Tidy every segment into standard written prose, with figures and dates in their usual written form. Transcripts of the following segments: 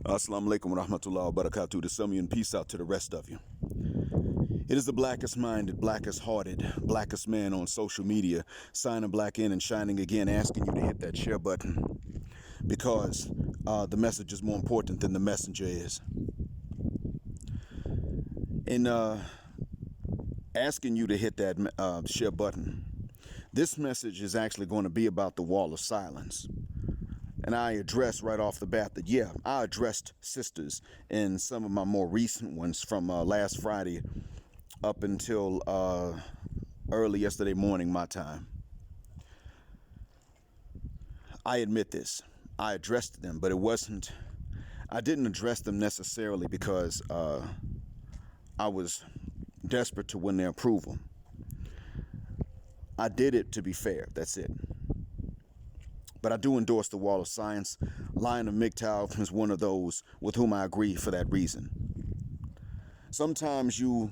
Assalamu alaikum wa rahmatullahi wa barakatuh. To some of you and peace out to the rest of you. It is the blackest minded, blackest hearted, blackest man on social media, signing black in and shining again, asking you to hit that share button because the message is more important than the messenger is. In asking you to hit that share button, this message is actually going to be about the wall of silence. And I addressed right off the bat that, yeah, I addressed sisters in some of my more recent ones from last Friday up until early yesterday morning, my time. I admit this. I addressed them, but I didn't address them necessarily because I was desperate to win their approval. I did it to be fair. That's it. But I do endorse the wall of science. Lion of MGTOW is one of those with whom I agree for that reason. Sometimes you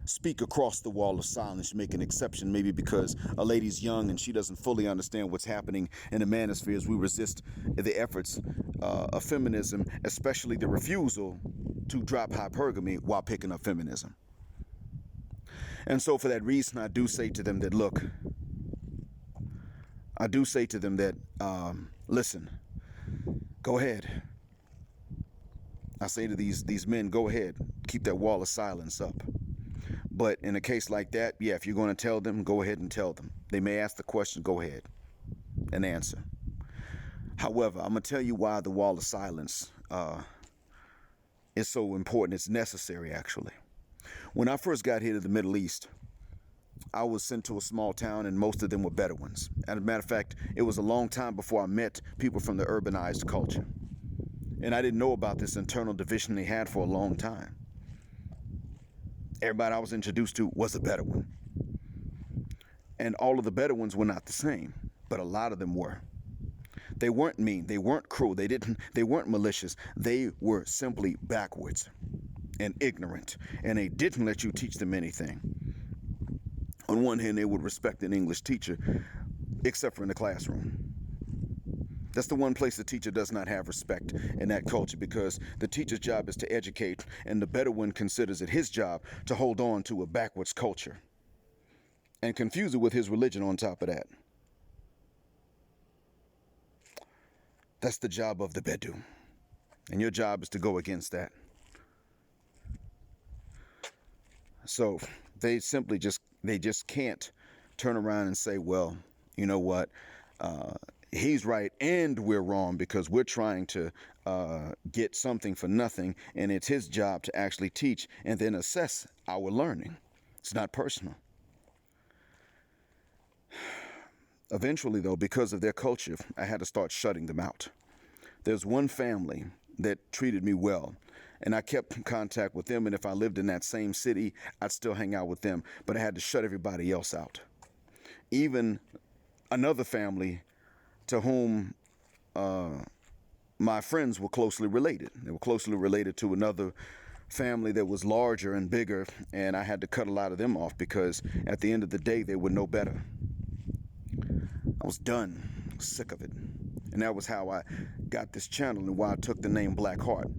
speak across the wall of silence. You make an exception maybe because a lady's young and she doesn't fully understand what's happening in the manosphere as we resist the efforts of feminism, especially the refusal to drop hypergamy while picking up feminism. And so for that reason, I do say to them that, look, listen, go ahead. I say to these men, go ahead, keep that wall of silence up. But in a case like that, yeah, if you're going to tell them, go ahead and tell them. They may ask the question, go ahead and answer. However, I'm going to tell you why the wall of silence is so important. It's necessary, actually. When I first got here to the Middle East, I was sent to a small town and most of them were Bedouins. As a matter of fact, it was a long time before I met people from the urbanized culture. And I didn't know about this internal division they had for a long time. Everybody I was introduced to was a Bedouin. And all of the Bedouins were not the same, but a lot of them were. They weren't mean, they weren't cruel, they weren't malicious. They were simply backwards and ignorant, and they didn't let you teach them anything. On one hand, they would respect an English teacher, except for in the classroom. That's the one place the teacher does not have respect in that culture, because the teacher's job is to educate, and the Bedouin considers it his job to hold on to a backwards culture and confuse it with his religion on top of that. That's the job of the Bedou, and your job is to go against that. So they simply just can't turn around and say, well, you know what, he's right and we're wrong because we're trying to get something for nothing, and it's his job to actually teach and then assess our learning. It's not personal. Eventually, though, because of their culture, I had to start shutting them out. There's one family that treated me well, and I kept in contact with them, and if I lived in that same city, I'd still hang out with them, but I had to shut everybody else out. Even another family to whom my friends were closely related. They were closely related to another family that was larger and bigger, and I had to cut a lot of them off because at the end of the day, they were no better. I was done, sick of it. And that was how I got this channel and why I took the name Black Heart.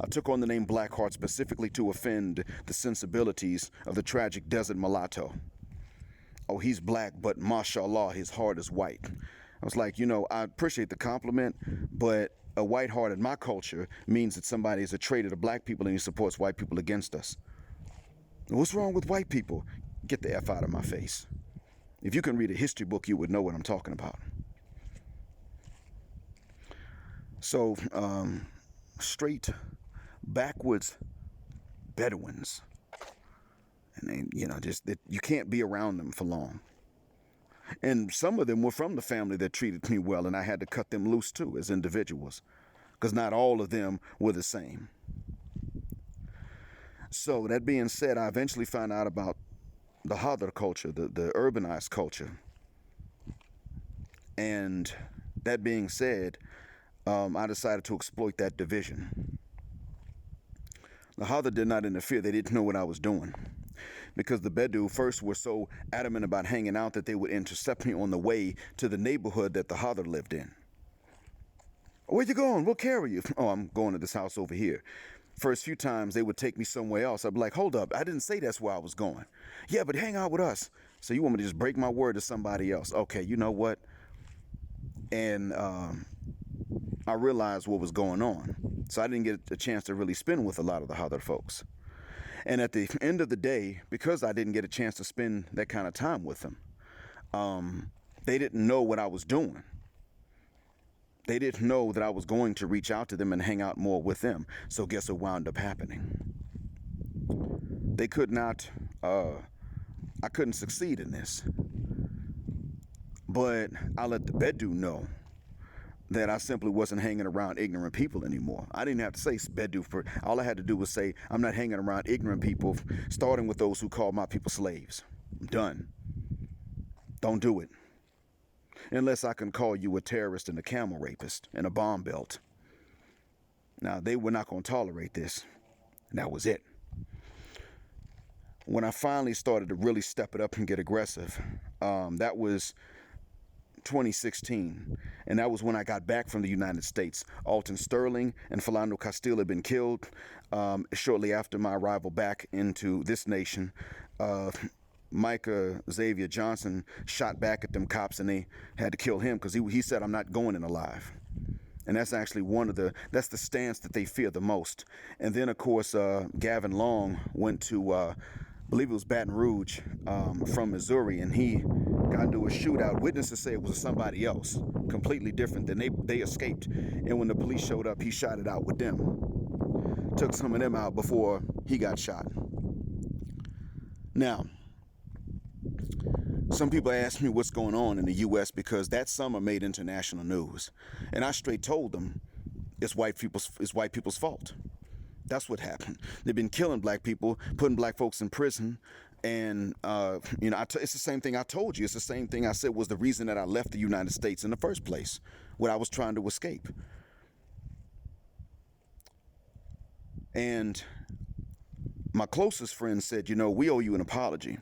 I took on the name Black Heart specifically to offend the sensibilities of the tragic desert mulatto. Oh, he's black, but mashallah, his heart is white. I was like, I appreciate the compliment, but a white heart in my culture means that somebody is a traitor to black people and he supports white people against us. What's wrong with white people? Get the F out of my face. If you can read a history book, you would know what I'm talking about. So, straight, backwards Bedouins. And they, you can't be around them for long. And some of them were from the family that treated me well, and I had to cut them loose too as individuals, because not all of them were the same. So that being said, I eventually found out about the Hadr culture, the urbanized culture. And that being said, I decided to exploit that division. The Hadr did not interfere. They didn't know what I was doing. Because the Bedou first were so adamant about hanging out that they would intercept me on the way to the neighborhood that the Hadr lived in. Where you going? We'll carry you. Oh, I'm going to this house over here. First few times they would take me somewhere else. I'd be like, hold up, I didn't say that's where I was going. Yeah, but hang out with us. So you want me to just break my word to somebody else? Okay, you know what? And I realized what was going on. So I didn't get a chance to really spend with a lot of the other folks. And at the end of the day, because I didn't get a chance to spend that kind of time with them, they didn't know what I was doing. They didn't know that I was going to reach out to them and hang out more with them. So guess what wound up happening? They could not, I couldn't succeed in this. But I let the Bedu know that I simply wasn't hanging around ignorant people anymore. I didn't have to say Bedu for, all I had to do was say, I'm not hanging around ignorant people, starting with those who call my people slaves. I'm done. Don't do it. Unless I can call you a terrorist and a camel rapist and a bomb belt. Now, they were not going to tolerate this. And that was it. When I finally started to really step it up and get aggressive, that was 2016, and that was when I got back from the United States. Alton Sterling and Philando Castile had been killed shortly after my arrival back into this nation. Micah Xavier Johnson shot back at them cops, and they had to kill him because he said, I'm not going in alive. And that's actually that's the stance that they fear the most. And then, of course, Gavin Long went to, I believe it was Baton Rouge from Missouri, and he got into a shootout. Witnesses say it was somebody else, completely different. Then they escaped. And when the police showed up, he shot it out with them. Took some of them out before he got shot. Now, some people ask me what's going on in the U.S. because that summer made international news. And I straight told them it's white people's fault. That's what happened. They've been killing black people, putting black folks in prison. And, it's the same thing I told you. It's the same thing I said was the reason that I left the United States in the first place, when I was trying to escape. And my closest friend said, we owe you an apology.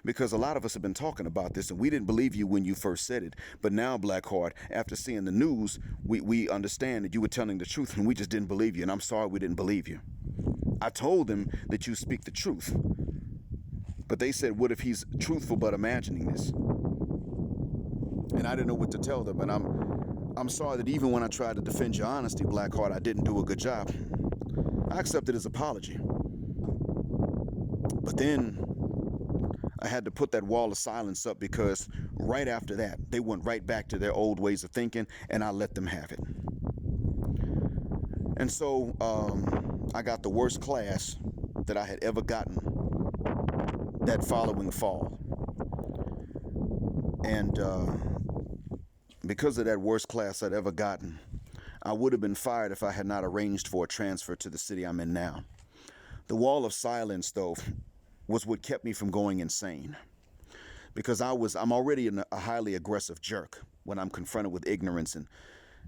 Because a lot of us have been talking about this, and we didn't believe you when you first said it. But now, Blackheart, after seeing the news, we understand that you were telling the truth, and we just didn't believe you. And I'm sorry we didn't believe you. I told them that you speak the truth. But they said, what if he's truthful but imagining this? And I didn't know what to tell them. And I'm sorry that even when I tried to defend your honesty, Blackheart, I didn't do a good job. I accepted his apology. But then I had to put that wall of silence up because right after that, they went right back to their old ways of thinking, and I let them have it. And so I got the worst class that I had ever gotten that following fall. And because of that worst class I'd ever gotten, I would have been fired if I had not arranged for a transfer to the city I'm in now. The wall of silence, though, was what kept me from going insane. Because I'm already a highly aggressive jerk when I'm confronted with ignorance, and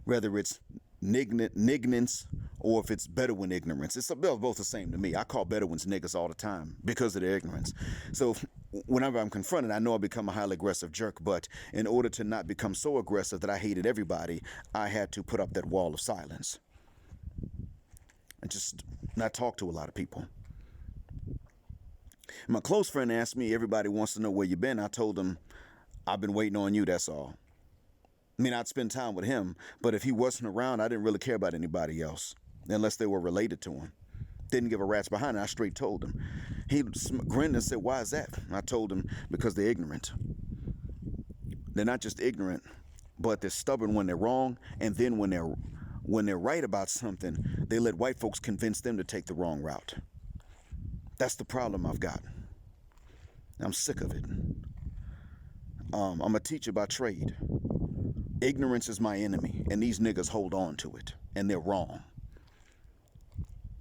whether it's nignance or if it's Bedouin ignorance. It's both the same to me. I call Bedouins niggas all the time because of their ignorance. So whenever I'm confronted, I know I become a highly aggressive jerk, but in order to not become so aggressive that I hated everybody, I had to put up that wall of silence and just not talk to a lot of people. My close friend asked me, everybody wants to know where you've been. I told him, I've been waiting on you, that's all. I mean, I'd spend time with him, but if he wasn't around, I didn't really care about anybody else, unless they were related to him. Didn't give a rat's behind it. I straight told him. He grinned and said, why is that? And I told him, because they're ignorant. They're not just ignorant, but they're stubborn when they're wrong, and then when they're right about something, they let white folks convince them to take the wrong route. That's the problem I've got. I'm sick of it. I'm a teacher by trade. Ignorance is my enemy, and these niggas hold on to it, and they're wrong.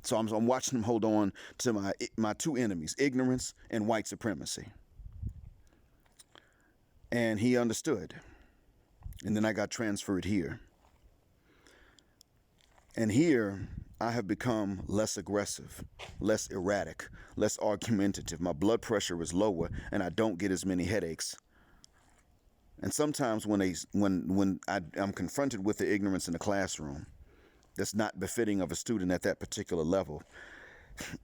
So I'm watching them hold on to my two enemies, ignorance and white supremacy. And he understood. And then I got transferred here. And here, I have become less aggressive, less erratic, less argumentative. My blood pressure is lower, and I don't get as many headaches. And sometimes when I'm confronted with the ignorance in the classroom, that's not befitting of a student at that particular level.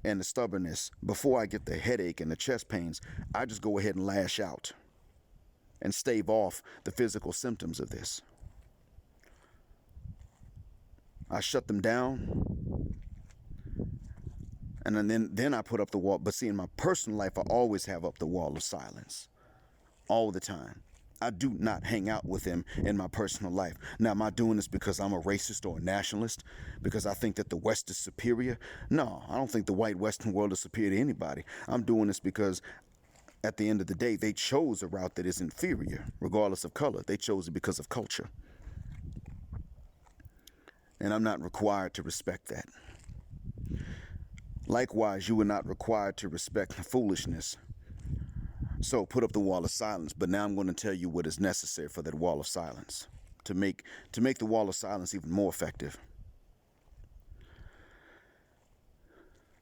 And the stubbornness, before I get the headache and the chest pains, I just go ahead and lash out and stave off the physical symptoms of this. I shut them down, and then I put up the wall. But see, in my personal life, I always have up the wall of silence all the time. I do not hang out with them in my personal life. Now, am I doing this because I'm a racist or a nationalist? Because I think that the West is superior? No, I don't think the white Western world is superior to anybody. I'm doing this because at the end of the day, they chose a route that is inferior, regardless of color. They chose it because of culture. And I'm not required to respect that. Likewise, you are not required to respect foolishness. So put up the wall of silence. But now I'm going to tell you what is necessary for that wall of silence to make the wall of silence even more effective.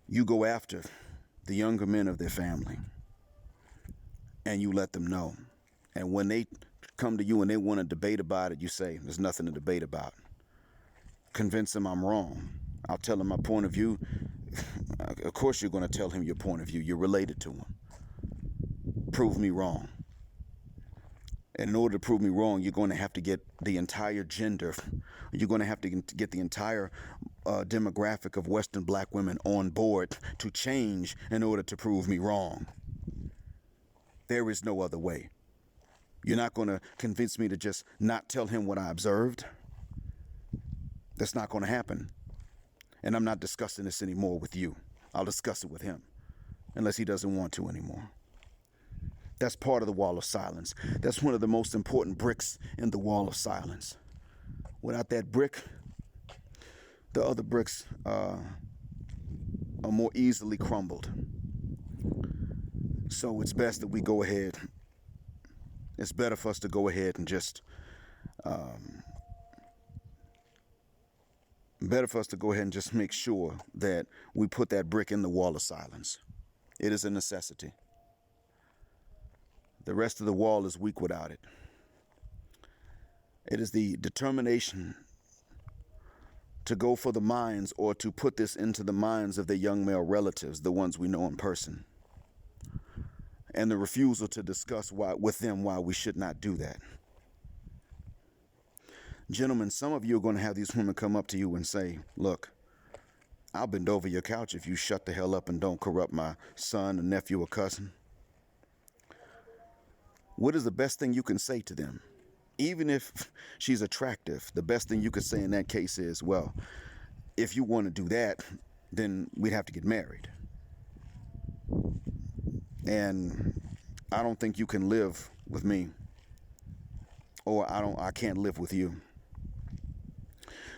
You go after the younger men of their family and you let them know. And when they come to you and they want to debate about it, you say, there's nothing to debate about. Convince them I'm wrong. I'll tell them my point of view. Of course you're going to tell him your point of view. You're related to him. Prove me wrong. And in order to prove me wrong, you're going to have to get the entire gender. You're going to have to get the entire demographic of Western black women on board to change in order to prove me wrong. There is no other way. You're not going to convince me to just not tell him what I observed. That's not going to happen. And I'm not discussing this anymore with you. I'll discuss it with him, unless he doesn't want to anymore. That's part of the wall of silence. That's one of the most important bricks in the wall of silence. Without that brick, the other bricks are more easily crumbled. So it's best that we go ahead. It's better for us to go ahead and just make sure that we put that brick in the wall of silence. It is a necessity. The rest of the wall is weak without it. It is the determination to go for the minds, or to put this into the minds of their young male relatives, the ones we know in person, and the refusal to discuss with them why we should not do that. Gentlemen, some of you are going to have these women come up to you and say, look, I'll bend over your couch if you shut the hell up and don't corrupt my son, or nephew, or cousin. What is the best thing you can say to them? Even if she's attractive, the best thing you could say in that case is, well, if you want to do that, then we'd have to get married. And I don't think you can live with me, or I can't live with you.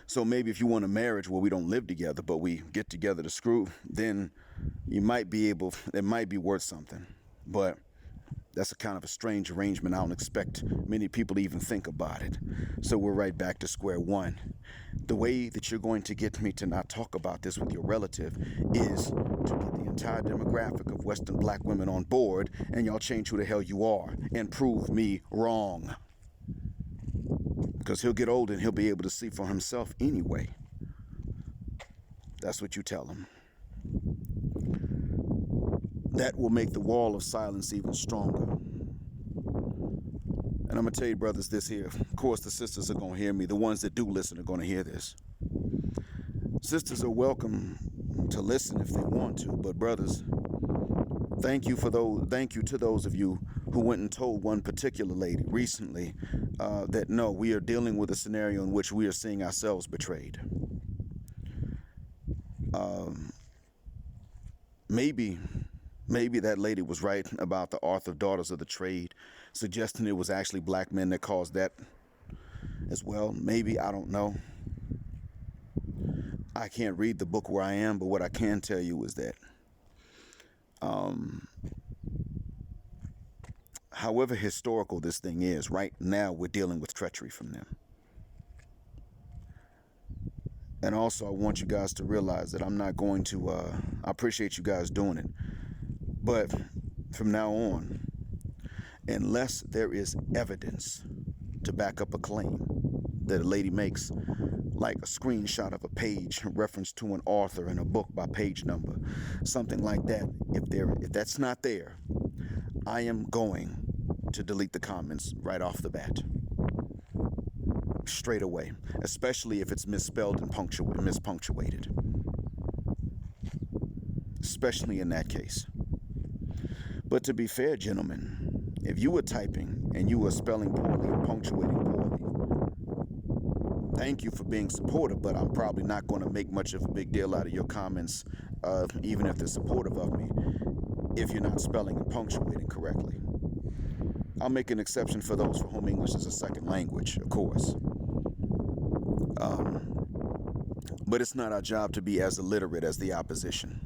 So maybe if you want a marriage where we don't live together, but we get together to screw, then it might be worth something. But that's a kind of a strange arrangement. I don't expect many people to even think about it. So we're right back to square one. The way that you're going to get me to not talk about this with your relative is to get the entire demographic of Western black women on board, and y'all change who the hell you are and prove me wrong. Because he'll get old and he'll be able to see for himself anyway. That's what you tell him. That will make the wall of silence even stronger. And I'm going to tell you, brothers, this here. Of course, the sisters are going to hear me. The ones that do listen are going to hear this. Sisters are welcome to listen if they want to. But brothers, thank you to those of you who went and told one particular lady recently that no, we are dealing with a scenario in which we are seeing ourselves betrayed. Maybe that lady was right about the Arthur Daughters of the Trade, suggesting it was actually black men that caused that as well. Maybe, I don't know. I can't read the book where I am, but what I can tell you is that however historical this thing is, right now we're dealing with treachery from them. And also, I want you guys to realize that I'm not going to, I appreciate you guys doing it. But from now on, unless there is evidence to back up a claim that a lady makes, like a screenshot of a page, reference to an author in a book by page number, something like that. If that's not there, I am going to delete the comments right off the bat, straight away, especially if it's misspelled and mispunctuated, especially in that case. But to be fair, gentlemen, if you were typing and you were spelling poorly and punctuating poorly, thank you for being supportive, but I'm probably not going to make much of a big deal out of your comments, even if they're supportive of me, if you're not spelling and punctuating correctly. I'll make an exception for those for whom English is a second language, of course. But it's not our job to be as illiterate as the opposition.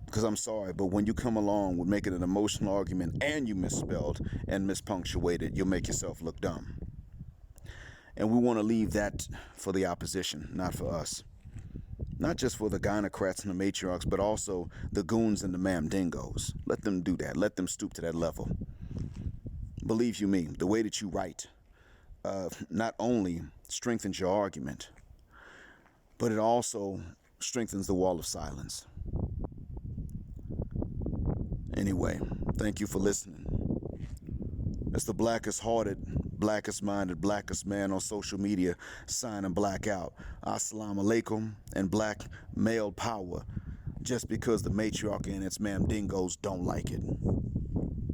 Because I'm sorry, but when you come along with making an emotional argument and you misspelled and mispunctuated, you'll make yourself look dumb. And we want to leave that for the opposition, not for us. Not just for the gynocrats and the matriarchs, but also the goons and the mamdingos. Let them do that. Let them stoop to that level. Believe you me, the way that you write not only strengthens your argument, but it also strengthens the wall of silence. Anyway, thank you for listening. It's the blackest hearted, blackest minded, blackest man on social media signing black out. Assalamu alaikum and black male power, just because the matriarch and its mamdingos don't like it.